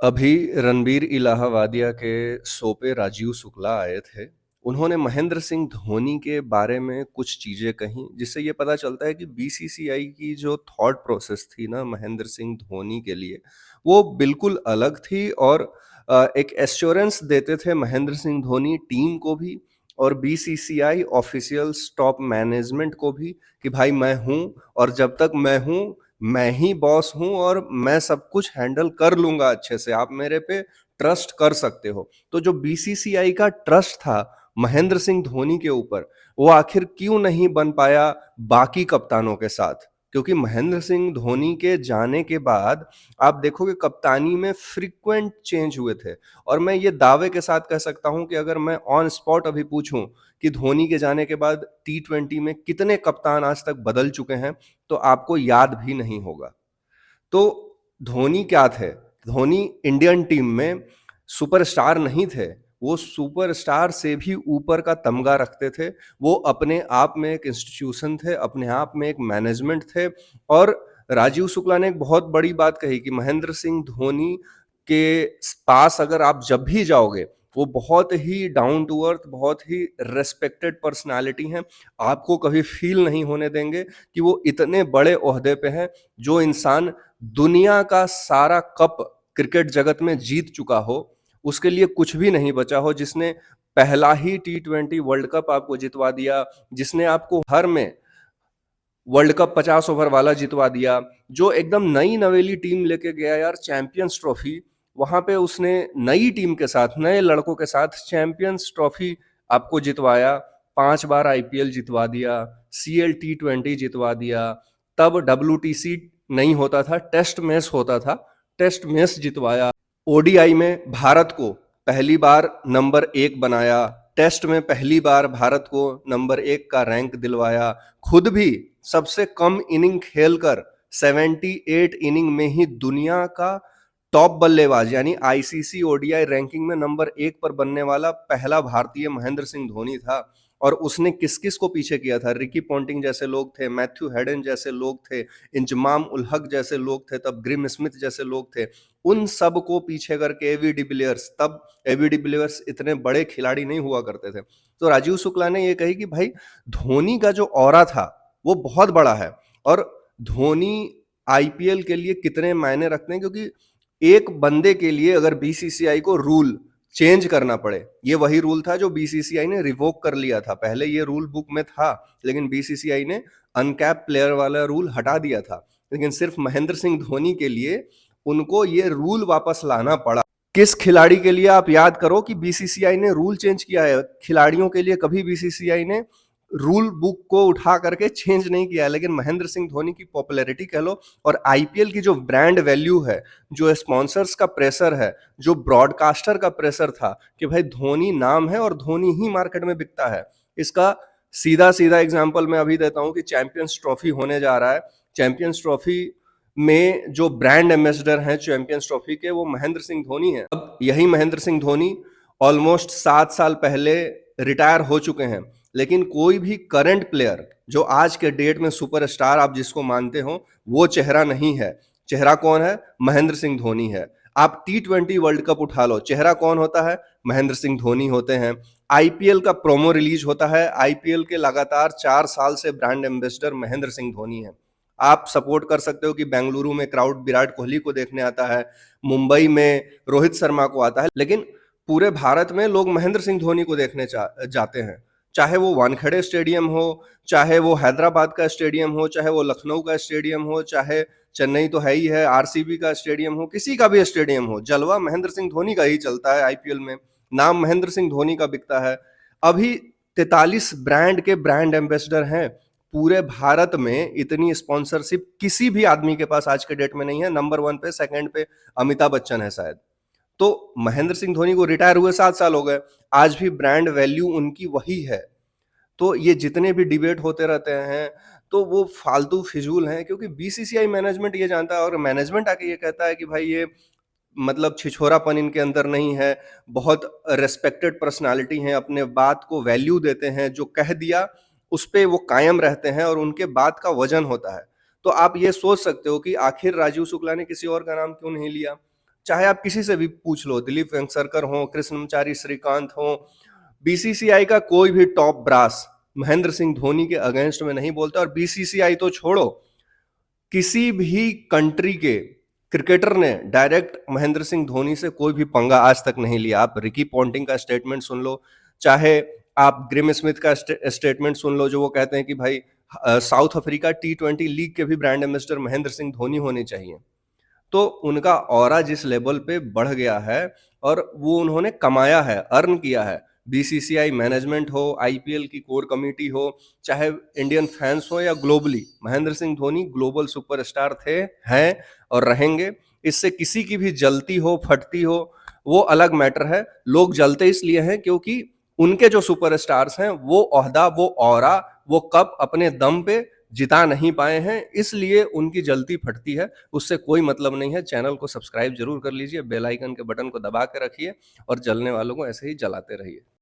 अभी रणबीर इलाहाबादिया के शो पे राजीव शुक्ला आए थे। उन्होंने महेंद्र सिंह धोनी के बारे में कुछ चीज़ें कहीं, जिससे ये पता चलता है कि बीसीसीआई की जो थॉट प्रोसेस थी ना महेंद्र सिंह धोनी के लिए, वो बिल्कुल अलग थी और एक एश्योरेंस देते थे महेंद्र सिंह धोनी टीम को भी और बीसीसीआई ऑफिशियल्स टॉप मैनेजमेंट को भी कि भाई मैं हूँ और जब तक मैं हूँ मैं ही बॉस हूँ और मैं सब कुछ हैंडल कर लूंगा अच्छे से, आप मेरे पे ट्रस्ट कर सकते हो। तो जो बीसीसीआई का ट्रस्ट था महेंद्र सिंह धोनी के ऊपर, वो आखिर क्यों नहीं बन पाया बाकी कप्तानों के साथ? क्योंकि महेंद्र सिंह धोनी के जाने के बाद आप देखोगे कप्तानी में फ्रीक्वेंट चेंज हुए थे और मैं ये दावे के साथ कह सकता हूं कि अगर मैं ऑन स्पॉट अभी पूछूं कि धोनी के जाने के बाद टी20 में कितने कप्तान आज तक बदल चुके हैं, तो आपको याद भी नहीं होगा। तो धोनी क्या थे? धोनी इंडियन टीम में सुपरस्टार नहीं थे, वो सुपरस्टार से भी ऊपर का तमगा रखते थे। वो अपने आप में एक इंस्टीट्यूशन थे, अपने आप में एक मैनेजमेंट थे। और राजीव शुक्ला ने एक बहुत बड़ी बात कही कि महेंद्र सिंह धोनी के पास अगर आप जब भी जाओगे, वो बहुत ही डाउन टू अर्थ, बहुत ही रेस्पेक्टेड पर्सनालिटी हैं। आपको कभी फील नहीं होने देंगे कि वो इतने बड़े ओहदे पे हैं। जो इंसान दुनिया का सारा कप क्रिकेट जगत में जीत चुका हो, उसके लिए कुछ भी नहीं बचा हो, जिसने पहला ही टी20 वर्ल्ड कप आपको जितवा दिया, जिसने आपको हर में वर्ल्ड कप 50 ओवर वाला जितवा दिया, जो एकदम नई नवेली टीम लेके गया यार चैंपियंस ट्रॉफी, वहां पे उसने नई टीम के साथ, नए लड़कों के साथ चैंपियंस ट्रॉफी आपको जितवाया। 5 बार आईपीएल जितवा दिया, सीएल टी20 जितवा दिया। तब डब्ल्यूटीसी नहीं होता था, टेस्ट मैच होता था, टेस्ट मैच जितवाया। ओडीआई में भारत को पहली बार नंबर 1 बनाया, टेस्ट में पहली बार भारत को नंबर 1 का रैंक दिलवाया। खुद भी सबसे कम इनिंग खेलकर 78 इनिंग में ही दुनिया का टॉप बल्लेबाज यानी आईसीसी ओडीआई रैंकिंग में नंबर 1 पर बनने वाला पहला भारतीय महेंद्र सिंह धोनी था। और उसने किस किस को पीछे किया था? रिकी पॉन्टिंग जैसे लोग थे, मैथ्यू हेडन जैसे लोग थे, इंजमाम उल हक जैसे लोग थे, तब ग्रिम स्मिथ जैसे लोग थे। उन सब को पीछे करके एवी डिविलियर्स, तब एवी डिविलियर्स इतने बड़े खिलाड़ी नहीं हुआ करते थे। तो राजीव शुक्ला ने ये कही कि भाई धोनी का जो ऑरा था वो बहुत बड़ा है और धोनी आईपीएल के लिए कितने मायने रखते हैं, क्योंकि एक बंदे के लिए अगर बीसीसीआई को रूल चेंज करना पड़े, ये वही रूल था जो बीसीसीआई ने रिवोक कर लिया था। पहले ये रूल बुक में था, लेकिन बीसीसीआई ने अनकैप प्लेयर वाला रूल हटा दिया था। लेकिन सिर्फ महेंद्र सिंह धोनी के लिए उनको ये रूल वापस लाना पड़ा। किस खिलाड़ी के लिए आप याद करो कि बीसीसीआई ने रूल चेंज किया है? खिलाड़ियों के लिए कभी बीसीसीआई ने रूल बुक को उठा करके चेंज नहीं किया है। लेकिन महेंद्र सिंह धोनी की पॉपुलैरिटी कह लो और आईपीएल की जो ब्रांड वैल्यू है, जो स्पॉन्सर्स का प्रेशर है, जो ब्रॉडकास्टर का प्रेशर था कि भाई धोनी नाम है और धोनी ही मार्केट में बिकता है, इसका सीधा सीधा एग्जांपल मैं अभी देता हूं कि चैंपियंस ट्रॉफी होने जा रहा है। चैंपियंस ट्रॉफी में जो ब्रांड एम्बेसडर हैं चैंपियंस ट्रॉफी के, वो महेंद्र सिंह धोनी हैं। अब यही महेंद्र सिंह धोनी ऑलमोस्ट 7 साल पहले रिटायर हो चुके हैं, लेकिन कोई भी करंट प्लेयर जो आज के डेट में सुपरस्टार आप जिसको मानते हो, वो चेहरा नहीं है। चेहरा कौन है? महेंद्र सिंह धोनी है। आप टी20 वर्ल्ड कप उठा लो, चेहरा कौन होता है? महेंद्र सिंह धोनी होते हैं। आईपीएल का प्रोमो रिलीज होता है, आईपीएल के लगातार 4 साल से ब्रांड एम्बेसडर महेंद्र सिंह धोनी है। आप सपोर्ट कर सकते हो कि बेंगलुरु में क्राउड विराट कोहली को देखने आता है, मुंबई में रोहित शर्मा को आता है, लेकिन पूरे भारत में लोग महेंद्र सिंह धोनी को देखने जाते हैं। चाहे वो वानखेड़े स्टेडियम हो, चाहे वो हैदराबाद का स्टेडियम हो, चाहे वो लखनऊ का स्टेडियम हो, चाहे चेन्नई तो है ही है, आरसीबी का स्टेडियम हो, किसी का भी स्टेडियम हो, जलवा महेंद्र सिंह धोनी का ही चलता है। आईपीएल में नाम महेंद्र सिंह धोनी का बिकता है। अभी 43 ब्रांड के ब्रांड एम्बेसडर हैं पूरे भारत में। इतनी स्पॉन्सरशिप किसी भी आदमी के पास आज के डेट में नहीं है। नंबर 1 पे, सेकंड पे अमिताभ बच्चन है शायद। तो महेंद्र सिंह धोनी को रिटायर हुए 7 साल हो गए, आज भी ब्रांड वैल्यू उनकी वही है। तो ये जितने भी डिबेट होते रहते हैं, तो वो फालतू फिजूल हैं, क्योंकि बीसीसीआई मैनेजमेंट ये जानता है और मैनेजमेंट आके ये कहता है कि भाई ये मतलब छिछोरापन इनके अंदर नहीं है, बहुत रेस्पेक्टेड पर्सनालिटी हैं, अपने बात को वैल्यू देते हैं, जो कह दिया उस पे वो कायम रहते हैं और उनके बात का वजन होता है। तो आप ये सोच सकते हो कि आखिर राजीव शुक्ला ने किसी और का नाम क्यों नहीं लिया? चाहे आप किसी से भी पूछ लो, दिलीप वेंगसरकर हो, कृष्णमचारी श्रीकांत हो, बीसीसीआई का कोई भी टॉप ब्रास महेंद्र सिंह धोनी के अगेंस्ट में नहीं बोलता। और बीसीसीआई तो छोड़ो, किसी भी कंट्री के क्रिकेटर ने डायरेक्ट महेंद्र सिंह धोनी से कोई भी पंगा आज तक नहीं लिया। आप रिकी पॉन्टिंग का स्टेटमेंट सुन लो, चाहे आप ग्रिम स्मिथ का स्टेटमेंट सुन लो, जो वो कहते हैं कि भाई साउथ अफ्रीका T20 लीग के भी ब्रांड एम्बेसडर महेंद्र सिंह धोनी होने चाहिए। तो उनका ऑरा जिस लेवल पे बढ़ गया है और वो उन्होंने कमाया है, अर्न किया है। बीसीसीआई मैनेजमेंट हो, आईपीएल की कोर कमेटी हो, चाहे इंडियन फैंस हो या globally, Mahendra Singh Dhoni global superstar थे, हैं और रहेंगे। इससे किसी की भी जलती हो, फटती हो, वो अलग मैटर है। लोग जलते इसलिए हैं क्योंकि उनके जो सुपरस्टार्स हैं वो ओहदा, वो ऑरा, वो कप अपने दम पे जिता नहीं पाए हैं, इसलिए उनकी जलती फटती है। उससे कोई मतलब नहीं है। चैनल को सब्सक्राइब जरूर कर लीजिए, बेल आइकन के बटन को दबा के रखिए और जलने वालों को ऐसे ही जलाते रहिए।